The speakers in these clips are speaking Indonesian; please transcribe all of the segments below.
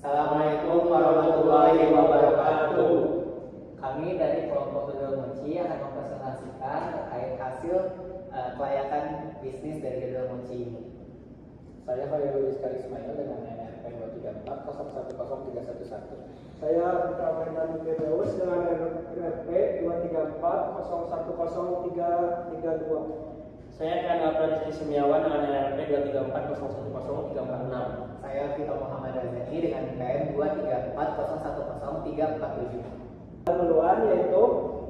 Assalamualaikum warahmatullahi wabarakatuh. Kami dari kelompok Dodol Mochi akan mempresentasikan terkait hasil kelayakan bisnis dari Dodol Mochi ini. Saya Khairul Rizky Ismail dengan NRP 234010311. Saya Ramadan Firdaus dengan NRP 234010332. Saya Kanal Rizky Semiawan dengan NRP 234010346. Saya Vito Muhammad Razani dengan NPM 234010347. Peluang yaitu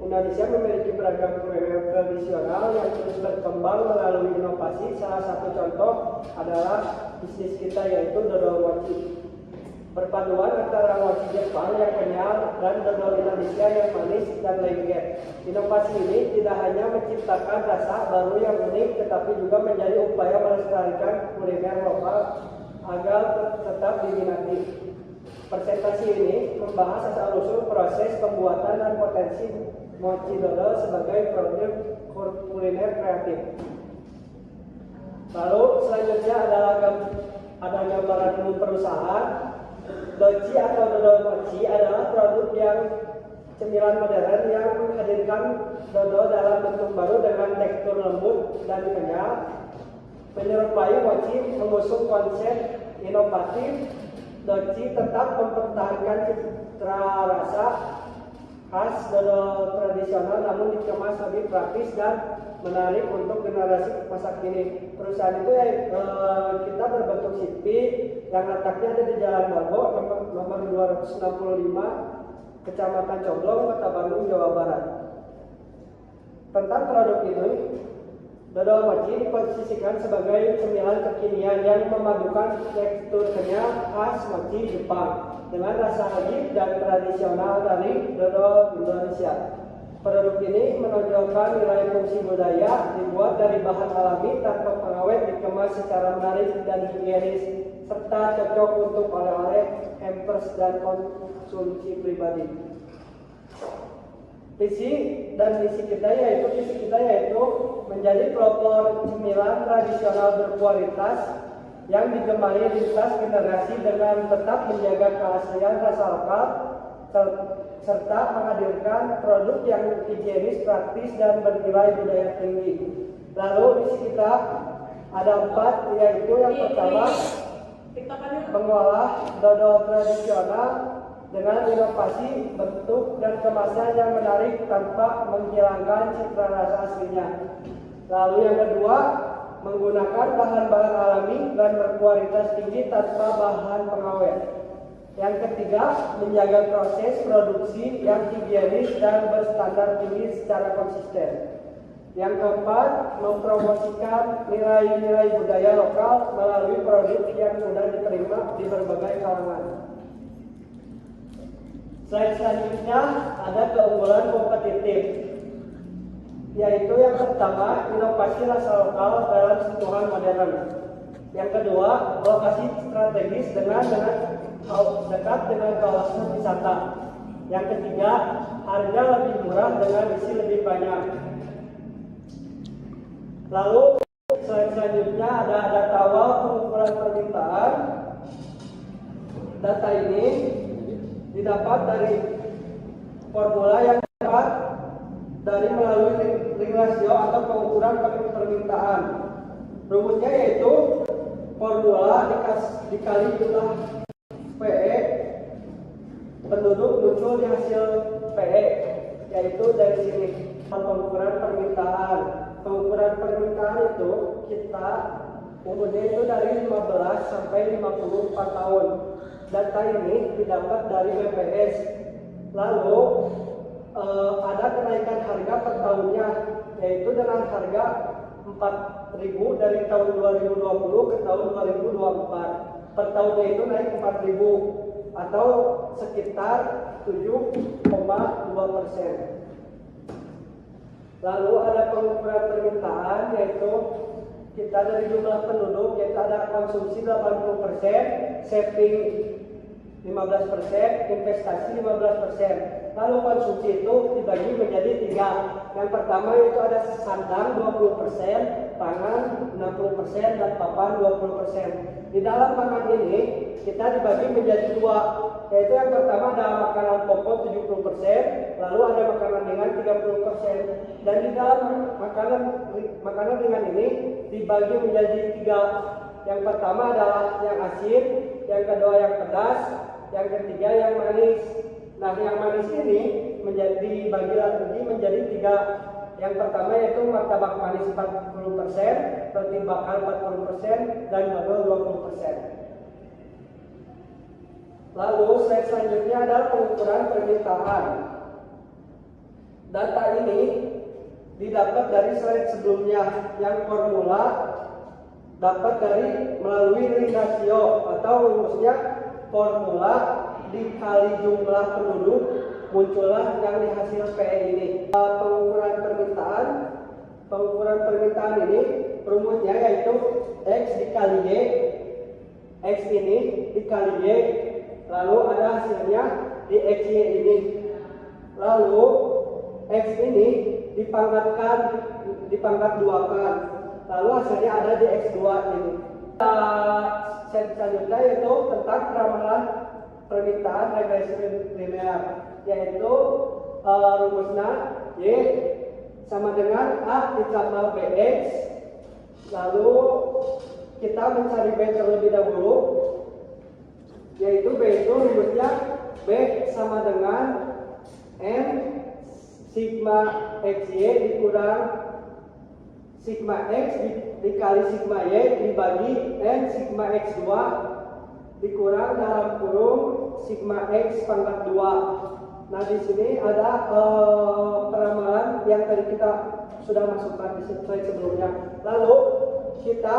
Indonesia memiliki beragam kuliner tradisional yang terus berkembang melalui inovasi. Salah satu contoh adalah bisnis kita yaitu Dodol Mochi. Perpaduan antara mochi Jepang yang kenyal dan dodol Indonesia yang manis dan lengket. Inovasi ini tidak hanya menciptakan rasa baru yang unik, tetapi juga menjadi upaya melestarikan kuliner lokal agar tetap diminati. Presentasi ini membahas asal-usul proses pembuatan dan potensi mochi dodol sebagai produk kuliner kreatif. Lalu selanjutnya adalah ada gambaran umum perusahaan. Mochi atau Dodol Mochi adalah produk yang cemilan modern yang menghadirkan dodol dalam bentuk baru dengan tekstur lembut dan kenyal. Menyerupai mochi mengusung konsep inovatif. Mochi tetap mempertahankan citra rasa khas dodol tradisional namun dikemas lebih praktis dan menarik untuk generasi masa kini. Perusahaan itu kita berbentuk CV yang letaknya ada di Jalan Bago nomor 265 Kecamatan Coblong, Kota Bandung, Jawa Barat. Tentang produk ini, Dodol Mochi diposisikan sebagai cemilan kekinian yang memadukan tekstur kenyal khas mochi Jepang dengan rasa legit dan tradisional dari dodol Indonesia. Produk ini menonjolkan nilai fungsi budaya, dibuat dari bahan alami tanpa pengawet, dikemas secara menarik dan higienis, serta cocok untuk oleh-oleh, hampers, dan konsumsi pribadi. Visi kita yaitu menjadi pelopor cemilan tradisional berkualitas yang digemari lintas generasi dengan tetap menjaga keaslian rasa lokal serta menghadirkan produk yang higienis, praktis, dan bernilai budaya tinggi. Lalu misi kita ada 4, yaitu yang pertama mengolah dodol tradisional dengan inovasi bentuk dan kemasan yang menarik tanpa menghilangkan citra rasa aslinya. Lalu yang kedua, menggunakan bahan-bahan alami dan berkualitas tinggi tanpa bahan pengawet. Yang ketiga, menjaga proses produksi yang higienis dan berstandar tinggi secara konsisten. Yang keempat, mempromosikan nilai-nilai budaya lokal melalui produk yang mudah diterima di berbagai kalangan. Slide selanjutnya ada keunggulan kompetitif, yaitu yang pertama, inovasi rasa lokal dalam sentuhan modern. Yang kedua, lokasi strategis dengan dekat dengan kawasan wisata. Yang ketiga, harga lebih murah dengan isi lebih banyak. Lalu selanjutnya ada data awal pengukuran permintaan. Data ini didapat dari formula yang dapat dari melalui link rasio atau pengukuran permintaan. Rumusnya yaitu formula dikali jumlah PE penduduk muncul di hasil PE, yaitu dari sini pengukuran permintaan. Pengukuran permintaan itu kita umurnya itu dari 15 sampai 54 tahun. Data ini didapat dari BPS. Lalu ada kenaikan harga per tahunnya, yaitu dengan harga 4.000 dari tahun 2020 ke tahun 2024. Per tahunnya itu naik 4.000 atau sekitar 7,2%. Lalu ada pengukuran permintaan, yaitu kita dari jumlah penduduk, yaitu ada konsumsi 80%, saving 15%, investasi 15%. Lalu konsumsi itu dibagi menjadi 3. Yang pertama itu ada sandang 20%, pangan 60%, dan papan 20%. Di dalam makan ini kita dibagi menjadi dua, yaitu yang pertama ada makanan pokok 70%, lalu ada makanan ringan 30%. Dan di dalam makanan ringan ini dibagi menjadi tiga. Yang pertama adalah yang asin, yang kedua yang pedas, yang ketiga yang manis. Nah, yang manis ini dibagi lagi menjadi tiga. Yang pertama yaitu martabak manis 40%, roti bakar 40%, dan dodol 20%. Lalu slide selanjutnya adalah pengukuran permintaan. Data ini didapat dari slide sebelumnya, yang formula dapat melalui rasio atau rumusnya formula dikali jumlah penduduk, muncullah yang dihasil PE ini. Pengukuran permintaan ini rumusnya yaitu X dikali Y, X ini dikali Y, lalu ada hasilnya di XY ini, lalu X ini dipangkat 2-kan, lalu hasilnya ada di X2 ini. Selanjutnya yaitu tentang peramalan permintaan regresi linear, yaitu rumusnya Y sama dengan A ditambah BX, lalu kita mencari B terlebih dahulu, yaitu B itu rumusnya B sama dengan N sigma XY dikurang sigma X dikali sigma Y dibagi N sigma X2 dikurang dalam kurung sigma X pangkat 2. Nah, di sini ada peramalan yang tadi kita sudah masukkan di slide sebelumnya. Lalu kita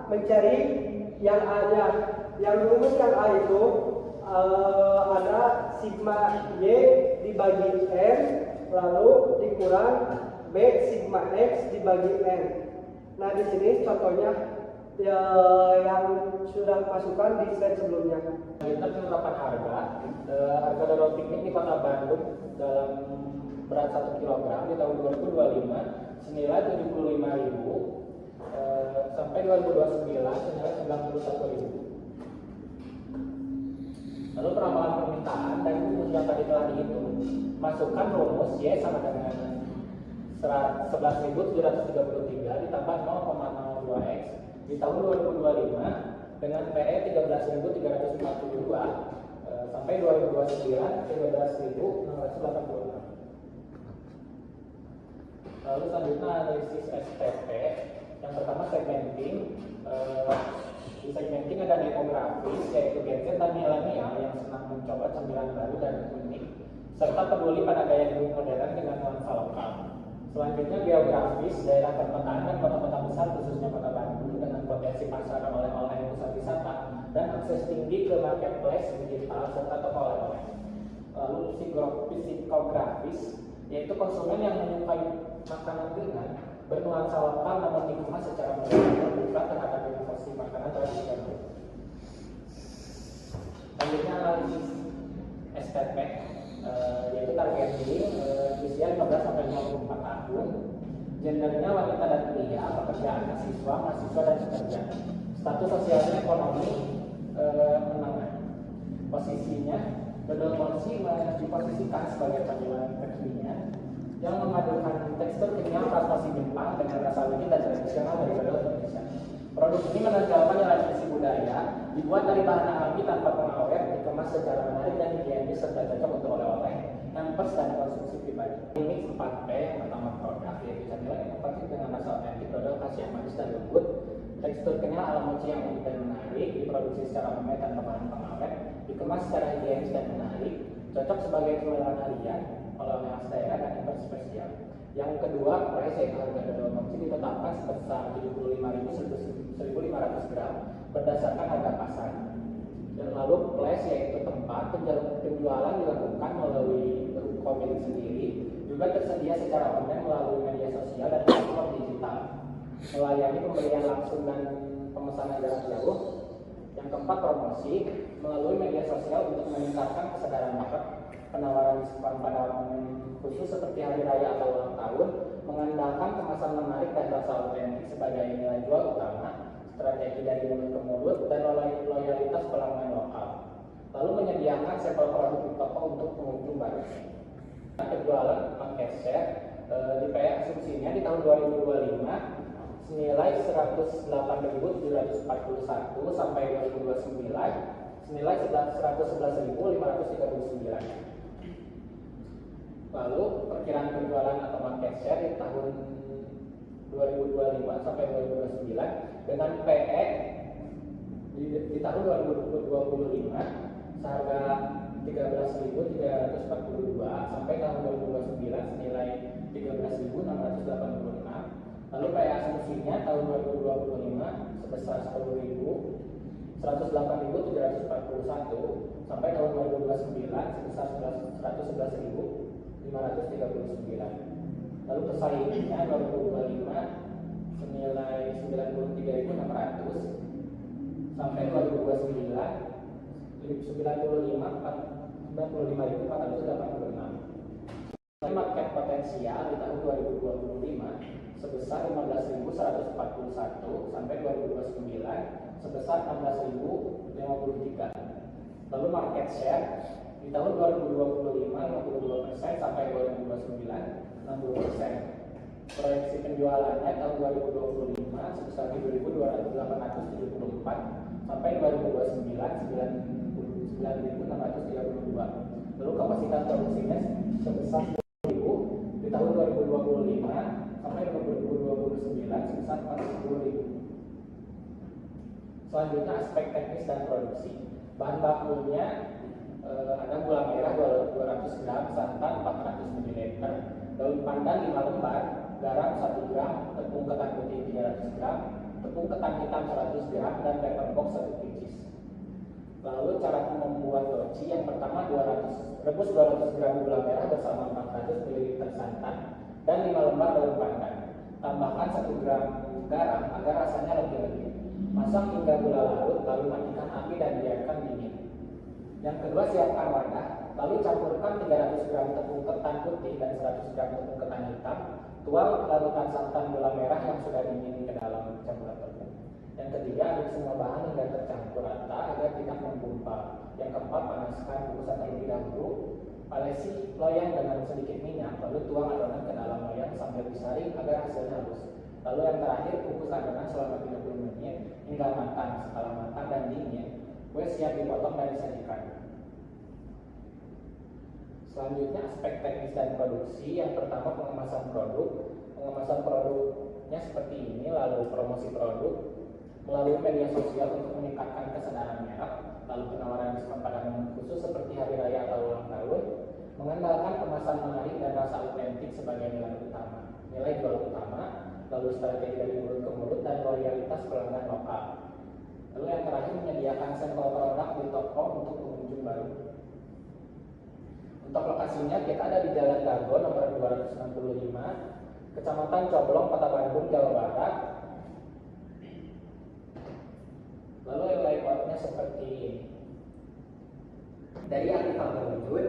mencari yang A-nya. Yang rumus yang A itu ada sigma Y dibagi N, lalu dikurang B sigma X dibagi N. Nah, di sini contohnya yang sudah masukkan di slide sebelumnya. Kita penerapan harga dodol piknik di Kota Bandung dalam berat 1 kg di tahun 2025 senilai 75.000 sampai 2029 senilai 91.000. Lalu peramalan permintaan dan rumus yang tadi telah dihitung, masukkan rumus Y sama dengan 11.733 ditambah 0,02x di tahun 2025 dengan PE 13.342 sampai 2029 13.686. Lalu selanjutnya analisis SPP. Yang pertama segmenting. Di segmenting ada demografis, yaitu Gen Z dan milenial yang senang mencoba cemilan baru dan unik serta peduli pada gaya hidup modern dengan nuansa lokal. Selanjutnya geografis, daerah perkotaan dan kota-kota besar khususnya Kota Bandung dengan potensi pasar oleh-oleh pusat wisata dan akses tinggi ke marketplace digital serta toko oleh-oleh. Lalu psikografis, yaitu konsumen yang menyukai makanan ringan bernuansa lokal namun dikemas secara modern terbuka terhadap inovasi makanan tradisional. Selanjutnya analisis SPP, yaitu targeting usia 15 sampai 54 tahun, gendernya wanita dan pria, pekerjaan mahasiswa dan pekerja, status sosialnya ekonomi menengah. Posisinya dodol porsi diposisikan sebagai panggilan kekinian yang memadukan tekstur kenyal khas Jepang dengan rasa unik dan tradisional dari dodol Indonesia. Produk ini menonjolkan nilai sisi budaya, dibuat dari bahan alami tanpa pengawet, dikemas secara menarik dan higienis serta cocok untuk oleh-oleh, hampers dan konsumsi pribadi. Ini 4P pertama produk, yaitu camilan inovatif dengan rasa otentik dodol khas yang manis dan lembut, tekstur kenyal ala mochi yang unik dan menarik, diproduksi secara homemade tanpa bahan pengawet, dikemas secara higienis dan menarik, cocok sebagai cemilan harian, oleh-oleh khas daerah dan hampers spesial. Yang kedua, price yaitu harga dodol mochi ditetapkan sebesar 75.500 gram berdasarkan harga pasar. Dan lalu place yaitu tempat penjualan dilakukan melalui ruko milik sendiri, juga tersedia secara online melalui media sosial dan platform digital, melayani pembelian langsung dan pemesanan jarak jauh. Yang keempat, promosi melalui media sosial untuk meningkatkan kesadaran market, penawaran diskon pada momen khusus seperti hari raya atau ulang tahun, mengandalkan kemasan menarik dan rasa otentik sebagai nilai jual utama, strategi dari mulut ke mulut, dan loyalitas pelanggan lokal. Lalu menyediakan sampel produk di toko untuk pengunjung baru. Penjualan market share di PE asumsinya di tahun 2025 senilai 108.741 sampai 2029 senilai 111.539. Lalu perkiraan penjualan atau market share di tahun 2025 sampai 2029 dengan PE di tahun 2025 seharga 13.342 sampai tahun 2029 senilai 13.686. Lalu PE asumsinya tahun 2025 sebesar 108.741 sampai tahun 2029 sebesar 111.539. Lalu pesaingnya 2025 senilai 93.600 sampai 2029 95.486. Market potensial di tahun 2025 sebesar 15.141 sampai 2029 sebesar 16.053. Lalu market share di tahun 2025 52% sampai 2029 60%. Proyeksi penjualannya tahun 2025 sebesar 7.874 sampai 2029 9.632. Lalu kapasitas produksinya sebesar 10.000 di tahun 2025 sampai 2029 sebesar 40.000. Selanjutnya aspek teknis dan produksi. Bahan bakunya ada gula merah 200 gram, santan 400 ml, daun pandan 5 lembar, garam 1 gram, tepung ketan putih 300 gram, tepung ketan hitam 100 gram, dan pepper box 1 pieces. Lalu cara membuat doci, yang pertama rebus 200 gram gula merah bersama 400 ml santan dan 5 lembar daun pandan. Tambahkan 1 gram garam agar rasanya lebih legit. Masak hingga gula larut, lalu matikan api dan biarkan dingin. Yang kedua, siapkan wadah, lalu campurkan 300 gram tepung ketan putih dan 100 gram tepung ketan hitam. Tuang larutan santan gula merah yang sudah dingin ke dalam campuran tepung. Yang ketiga, aduk semua bahan hingga tercampur rata agar tidak menggumpal. Yang keempat, panaskan kukusan terlebih dahulu. Olesi loyang dengan sedikit minyak, lalu tuang adonan ke dalam loyang sambil disaring agar hasilnya halus. Lalu yang terakhir, kukus adonan selama 30 menit hingga matang. Setelah matang dan dingin, kue siap dipotong dan disajikan. Selanjutnya aspek teknis dan produksi. Yang pertama, pengemasan produk. Pengemasan produknya seperti ini. Lalu promosi produk melalui media sosial untuk meningkatkan kesadaran merek. Lalu penawaran diskon pada momen khusus seperti hari raya atau ulang tahun. Mengandalkan kemasan menarik dan rasa autentik sebagai nilai jual utama. Lalu strategi dari mulut ke mulut dan loyalitas pelanggan lokal. Lalu yang terakhir, menyediakan sampel produk di toko untuk pengunjung baru. Untuk lokasinya kita ada di Jalan Dago nomor 265, Kecamatan Coblong, Kota Bandung, Jawa Barat. Lalu layoutnya seperti ini. Dari aktiva berwujud,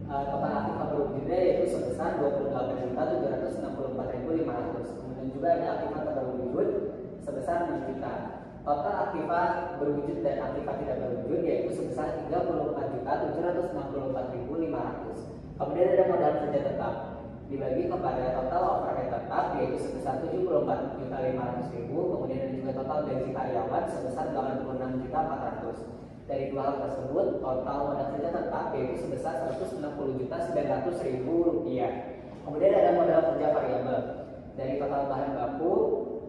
total aktiva berwujudnya yaitu sebesar 28.764.500. Kemudian juga ada aktiva berwujud sebesar 6 juta. Total aktiva berwujud dan aktiva tidak berwujud yaitu sebesar 34.764.500. Kemudian ada modal kerja tetap dibagi kepada total overhead tetap yaitu sebesar 74.500.000. Kemudian ada juga total gaji karyawan sebesar 86.400. Dari dua hal tersebut, total modal kerja tetap yaitu sebesar 160.900.000 rupiah. Kemudian ada modal kerja variabel. Dari total bahan baku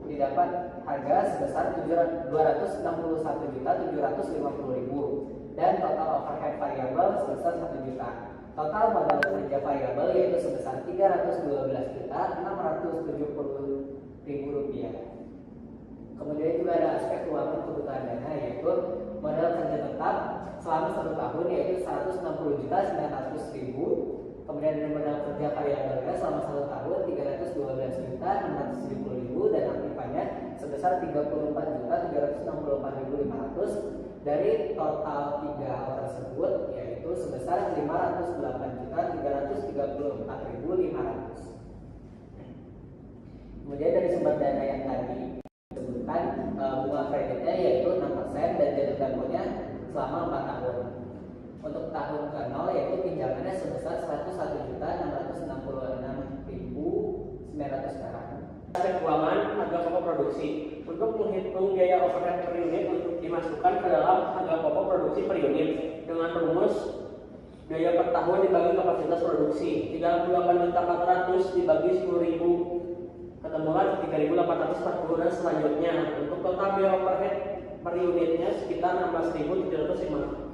didapat harga sebesar 261.750.000 dan total overhead variabel sebesar 1 juta. Total modal kerja variabel yaitu sebesar 312.670.000 rupiah. Kemudian juga ada aspek keuangan kebutuhan dana yaitu modal kerja tetap selama 1 tahun yaitu 160.900.000. Kemudian ada modal kerja variabelnya selama 1 tahun 312.670.000 dan aktifanya sebesar 34.364.500. Dari total 3 hal tersebut yaitu sebesar 508.334.500. Kemudian dari sumber dana yang tadi disebutkan bunga kredit tahun ke-0 yaitu pinjamannya sebesar 101.666.900 perak. Aset keuangan harga pokok produksi. Untuk menghitung biaya overhead per unit untuk dimasukkan ke dalam harga pokok produksi per unit dengan rumus biaya per tahun dibagi kapasitas produksi 38.400 dibagi 10.000 ketemulah 3.840 dan selanjutnya untuk total biaya overhead per unitnya sekitar 16.705.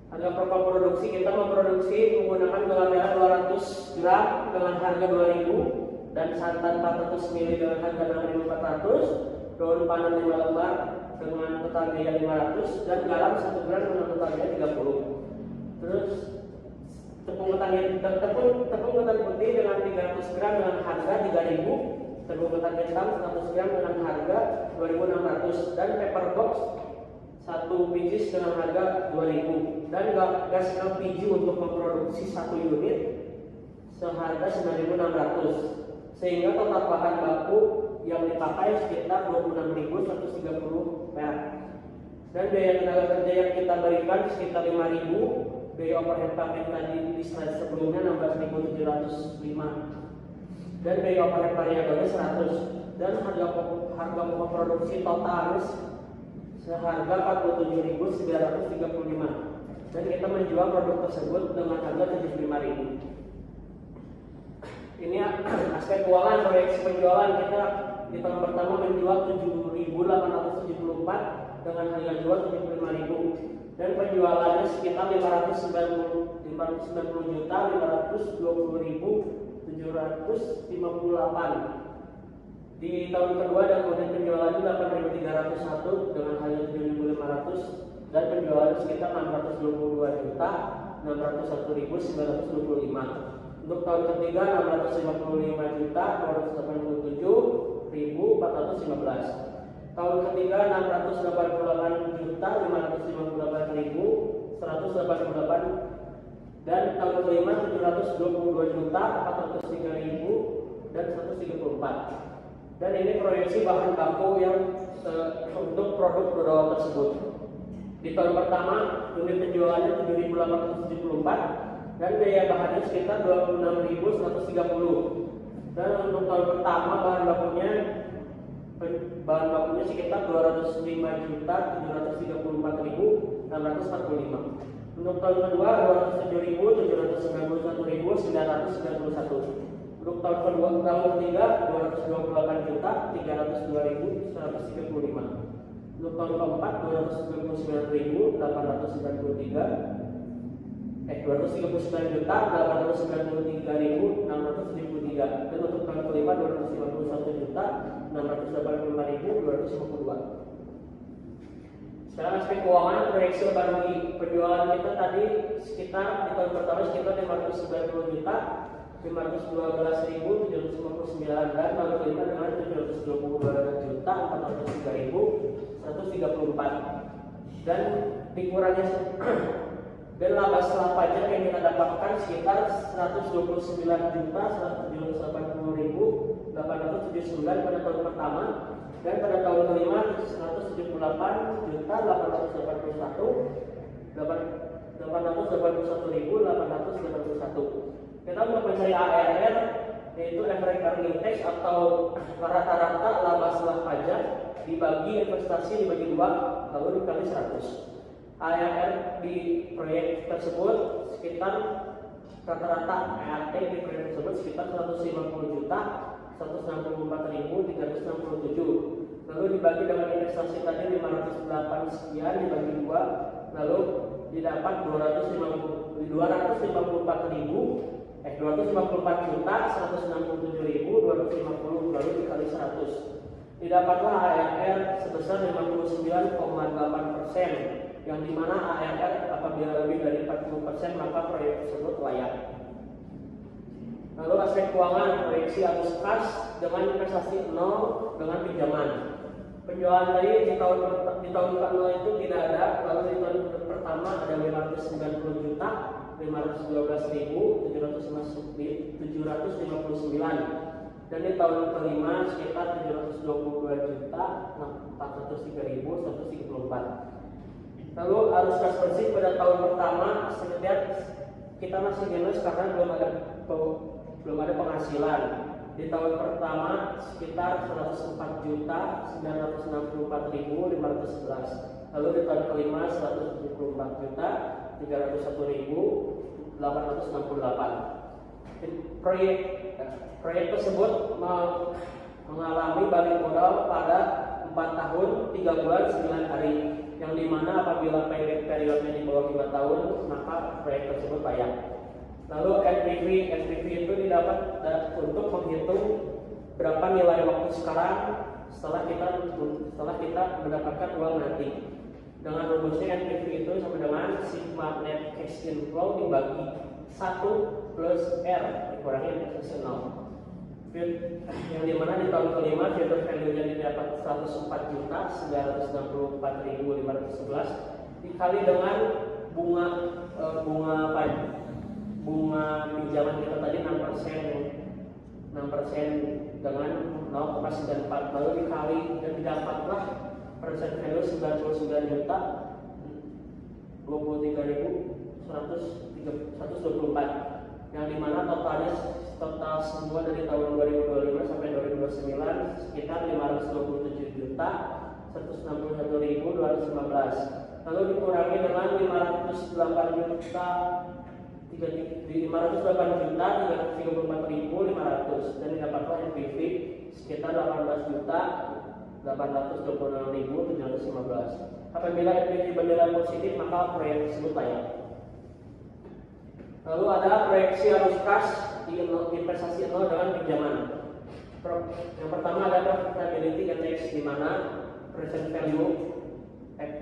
Harga pokok produksi kita memproduksi menggunakan gula merah 200 gram dengan harga 2.000 dan santan 400 ml dengan harga 6.400, daun pandan 5 lembar dengan total biaya 500 dan garam 1 gram dengan total biaya 30. Terus tepung ketan putih dengan 300 gram dengan harga 3.000, tepung ketan hitam 100 gram dengan harga 2.600 dan pepper box 1 biji dengan harga 2.000 dan gas LPG untuk memproduksi 1 unit seharga 9.600 sehingga total bahan baku yang dipakai sekitar 26.130 perak dan biaya tenaga kerja yang kita berikan sekitar 5.000, biaya overhead pabrik tadi di slide sebelumnya 16.705 dan biaya overhead variabelnya 100 dan harga pokok produksi total seharga 47.935 dan kita menjual produk tersebut dengan harga 75.000. Ini aspek keuangan. Proyeksi penjualan kita di tahun pertama menjual 7.874 dengan harga jual 75.000 dan penjualannya sekitar 590.520.758. Di tahun kedua dan kemudian penjualannya 8.301 dengan harga 7.500 dan penjualannya sekitar 622.601.925. Untuk tahun ketiga 655.287.415. Tahun ketiga 688.558.188 dan tahun kelima 722.403.000 dan 134. Dan ini proyeksi bahan baku yang untuk produk tersebut. Di tahun pertama unit penjualannya 7.874 dan biaya bahannya sekitar 26.130 dan untuk tahun pertama bahan bakunya sekitar 205.734.645. Untuk tahun kedua 207.791.991. Untuk tahun ketiga 228.302.135. Untuk tahun keempat 239.893. 239.893.673 dan untuk tahun kelima 251.685.252. Sekarang aspek keuangan proyeksi lebar rugi. Penjualan kita tadi sekitar di tahun pertama sekitar 590.512.759 dan tahun kelima dengan 722.403.134 dan dikurangi dan laba setelah pajak yang kita dapatkan sekitar 129.180.879 pada tahun pertama dan pada tahun kelima 178.881.881. Kita untuk mencari ARR yaitu average earning tax atau rata-rata laba setelah pajak dibagi investasi dibagi 2 lalu dikali 100. ARR di proyek tersebut sekitar rata-rata ART di proyek tersebut sekitar 150.164.367 lalu dibagi dengan investasi tadi 508 sekian dibagi 2 lalu didapat 254.167.250 lalu dikali 100 didapatlah ARR sebesar 59,8%. Yang dimana ARR apabila lebih dari 40% maka proyek tersebut layak. Lalu aspek keuangan proyeksi arus kas dengan investasi 0 dengan pinjaman. Penjualan tadi di tahun ke-0 itu tidak ada, lalu di tahun pertama ada 590.759 dan di tahun kelima sekitar 722.403.134. Lalu arus kas bersih pada tahun pertama setiap kita masih minus karena belum ada penghasilan. Di tahun pertama sekitar 104.964.511. Lalu di tahun kelima 174.301.868. Proyek tersebut mengalami balik modal pada 4 tahun 3 bulan 9 hari, yang dimana apabila periodenya di bawah 5 tahun maka proyek tersebut bayar. Lalu NPV itu didapat untuk menghitung berapa nilai waktu sekarang setelah kita mendapatkan uang nanti. Dengan rumusnya NPV itu sama dengan sigma net cash inflow dibagi 1 plus R dikurangi X 0. Yang dimana di tahun kelima future value-nya didapat 104.964.511 dikali dengan bunga pinjaman kita tadi 6% dengan 0,94, lalu dikali dan didapatlah present value 99 juta 23.124, yang dimana total semua dari tahun 2025 sampai 2029 sekitar 527 juta 161.215, lalu dikurangi dengan 508 juta 334.500 dan didapatlah NPV sekitar 18 juta 826.715. Apabila NPV bernilai positif maka proyek tersebut layak. Lalu ada proyeksi arus kas di investasi nol dengan pinjaman. Yang pertama ada profitability index, di mana present value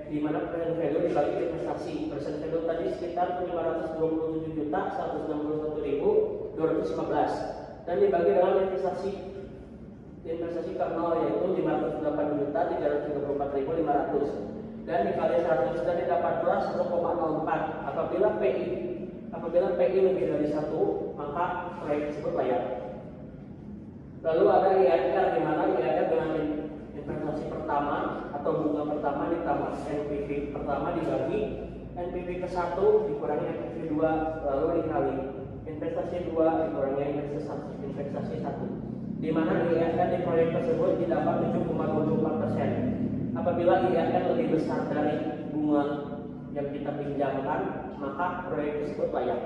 dibagi investasi. Present value tadi sekitar 527.161.215 dan dibagi dengan investasi ke nol yaitu 508.334.500 dan dikali 100 dan didapatlah 1,04. Apabila PI lebih dari 1 maka proyek tersebut layak. Lalu ada IRR, di mana IRR dengan investasi pertama atau bunga pertama ditambah NPV pertama dibagi NPV ke 1 dikurangi NPV 2 lalu dikali investasi 2 dikurangi investasi 1, di mana IRR di proyek tersebut didapat 7,24%. Apabila IRR lebih besar dari bunga yang kita pinjamkan maka proyek tersebut layak.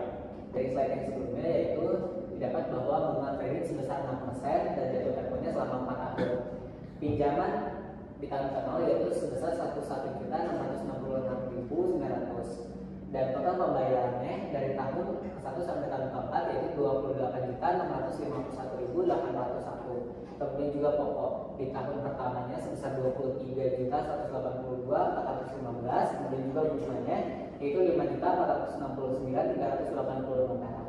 Dari slide yang sebelumnya yaitu didapat bahwa bunga kredit sebesar 6% dan jatuh temponya selama 4 tahun. Pinjaman di tahun ke-0 yaitu sebesar 1.666.900 dan total pembayarannya dari tahun ke-1 sampai tahun ke-4 yaitu 28.651.801. Kemudian juga pokok di tahun pertamanya sebesar 23.182.415, kemudian juga bunganya yaitu 5.469.385 perak.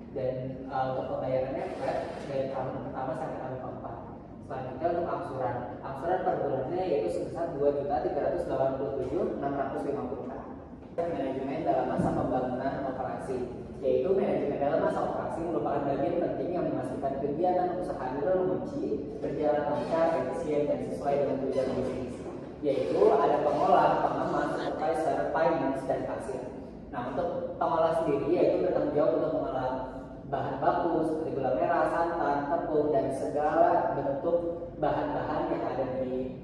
Dan untuk pembayarannya flat dari tahun pertama sampai tahun keempat. Selanjutnya untuk angsuran per bulannya yaitu sebesar 2.387.650 perak. Manajemen dalam masa pembangunan operasi, yaitu manajemen dalam masa operasi merupakan bagian penting yang memastikan kegiatan usaha Nurul Munci berjalan lancar, efisien, dan sesuai dengan tujuan bisnis, yaitu ada pengolah, pengemas, supervisor, finance, dan kasir. Nah, untuk pengolah sendiri yaitu bertanggung jawab untuk mengolah bahan baku seperti gula merah, santan, tepung, dan segala bentuk bahan-bahan yang ada di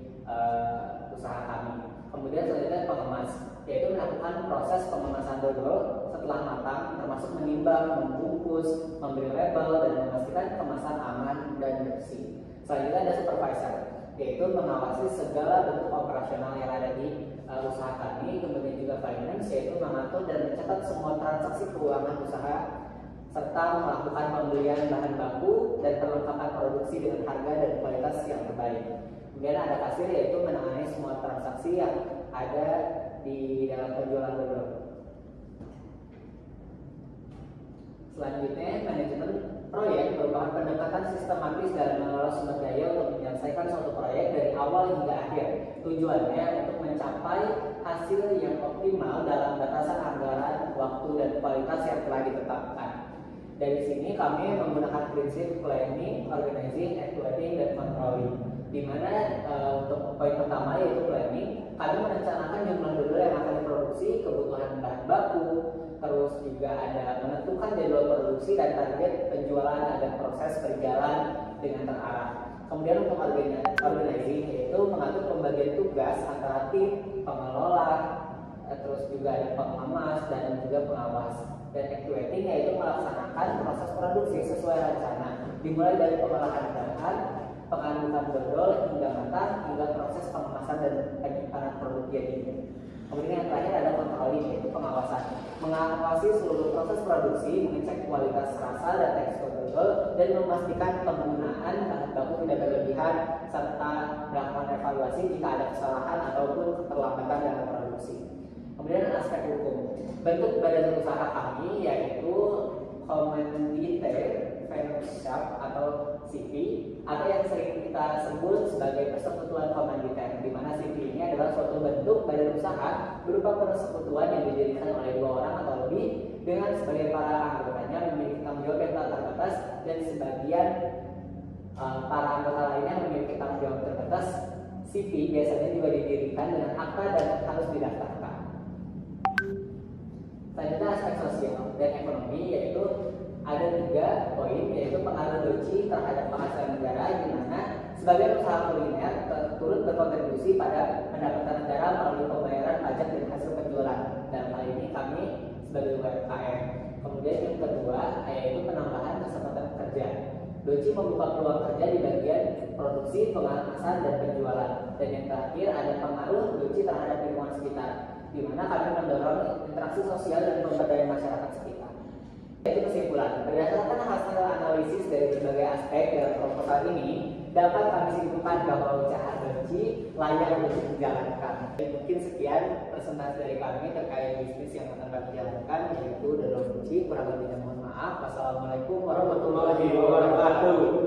usaha kami. Kemudian selanjutnya pengemas, yaitu melakukan proses pengemasan dodol setelah matang, termasuk menimbang, membungkus, memberi label, dan memastikan kemasan aman dan bersih. Selanjutnya ada supervisor, yaitu mengawasi segala bentuk operasional yang ada di usaha kami. Kemudian juga finance, yaitu mengatur dan mencatat semua transaksi keuangan usaha serta melakukan pembelian bahan baku dan perlengkapan produksi dengan harga dan kualitas yang terbaik. Kemudian ada kasir, yaitu menangani semua transaksi yang ada di dalam penjualan dodol. Selanjutnya, manajemen proyek merupakan pendekatan sistematis dalam mengelola sumber daya untuk menyelesaikan suatu proyek dari awal hingga akhir. Tujuannya untuk mencapai hasil yang optimal dalam batasan anggaran, waktu, dan kualitas yang telah ditetapkan. Dari sini kami menggunakan prinsip planning, organizing, evaluating, dan controlling. Di mana untuk poin pertama yaitu planning, kami merencanakan jumlah dodol yang akan diproduksi produksi, kebutuhan bahan baku, terus juga ada menentukan jadwal produksi dan target penjualan agar proses berjalan dengan terarah. Kemudian untuk organizing yaitu mengatur pembagian tugas antara tim, pengelola, terus juga ada pengawas dan juga pengawas. Dan actuating yaitu melaksanakan proses produksi sesuai rencana, dimulai dari pengolahan bahan, pengadukan dodol hingga matang hingga proses pengemasan dan penyimpanan produk jadi. Kemudian yang terakhir ada controlling yaitu pengawasan, mengawasi seluruh proses produksi, mengecek kualitas rasa dan tekstur dodol dan memastikan penggunaan bahan baku tidak berlebihan serta melakukan evaluasi jika ada kesalahan ataupun keterlambatan dalam produksi. Kemudian aspek hukum, bentuk badan usaha kami yaitu Komandite Fellowship atau CV atau yang sering kita sebut sebagai persekutuan komanditer, di mana CV ini adalah suatu bentuk badan usaha berupa persekutuan yang didirikan oleh 2 orang atau lebih dengan sebagian para anggotanya memiliki tanggung jawab yang tak terbatas dan sebagian para anggota lainnya memiliki tanggung jawab terbatas. CV biasanya juga didirikan dengan akta dan harus didaftarkan. Selanjutnya aspek sosial dan ekonomi yaitu ada 3 poin yaitu pengaruh DOCI terhadap penghasilan negara, di mana sebagai usaha kuliner turut berkontribusi pada pendapatan negara melalui pembayaran pajak dari hasil penjualan. Dalam hal ini kami sebagai UMKM. Kemudian yang kedua yaitu penambahan kesempatan kerja. DOCI membuka peluang kerja di bagian produksi, pengemasan dan penjualan. Dan yang terakhir ada pengaruh DOCI terhadap lingkungan sekitar, di mana kami mendorong interaksi sosial dan pemberdayaan masyarakat sekitar. Itu kesimpulan, berdasarkan hasil analisis dari berbagai aspek dalam proposal ini, dapat kami simpulkan bahwa usaha DOCI layak untuk dijalankan. Mungkin sekian presentasi dari kami terkait bisnis yang akan kami jalankan, yaitu Dodol DOCI. Kurang lebihnya mohon maaf. Wassalamualaikum warahmatullahi wabarakatuh.